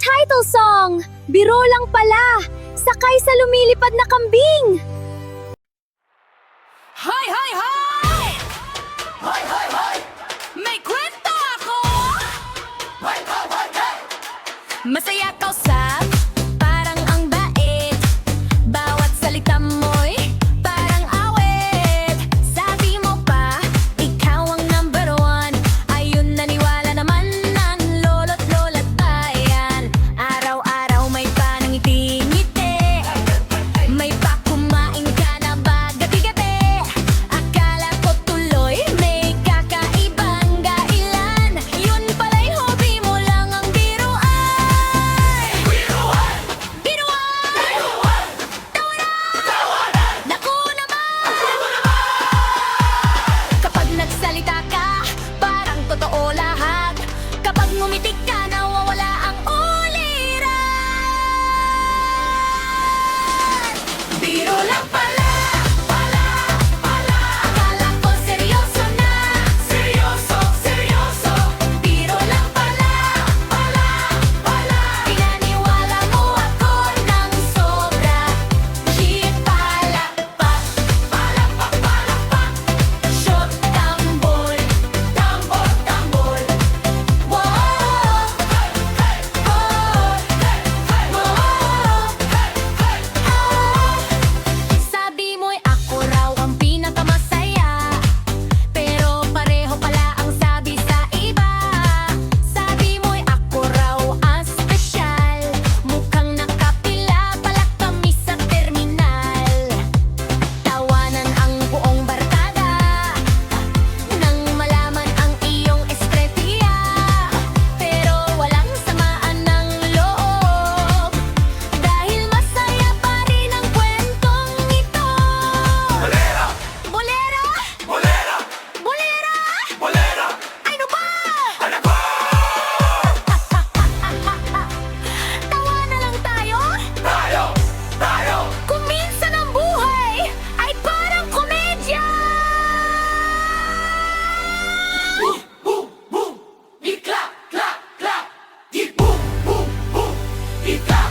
title song! Biro lang pala! Sakay sa lumilipad na kambing! Hoy, hoy, hoy! Hoy, hoy, hoy! May kwento ako! Hoy, hoy, hoy, hoy! Masaya kausap, parang ang bait. Bawat salita mo'y parang awit. Sabi mo pa, ikaw ang number one. Ayun, naniwala naman ng lolo't lola't bayan. Araw-araw may panangiti-ngiti. May pakumain ka na ba gabi-gabi? Akala ko tuloy may kakaibang gailan. Yun pala'y hobby mo lang ang biruan. Biruan! Biruan! Tawanan! Naku naman! Kapag nagsalita ka, parang totoo lahat. Kapag ngumiti ka, nawawala ang uliran. Biro lang pala, akala ko seryoso na. Seryoso, seryoso. Biro lang pala, pinaniwala mo ako ng sobra. Palakpak, shot, tambol, tambol, tambol. Wow! Sabi mo'y ako raw ang pinakamasaya, pero pareho pala ang sabi sa iba. Sabi mo'y ako raw ang espesyal, mukhang nakapila pala kami sa terminal. Tawanan ang buong barkada nang malaman ang iyong estrepiya, pero walang samaan ng loob dahil masaya pa rin ang kwentong ito. Bolera! Bolera! Bolera! Bolera! Bolera! Ano ba? Ano ba? Tawa na lang tayo? Tayo! Kung minsan ang buhay ay parang komedya! Boom, boom, boom! Clap, clap, clap! Boom, boom, boom! Clap!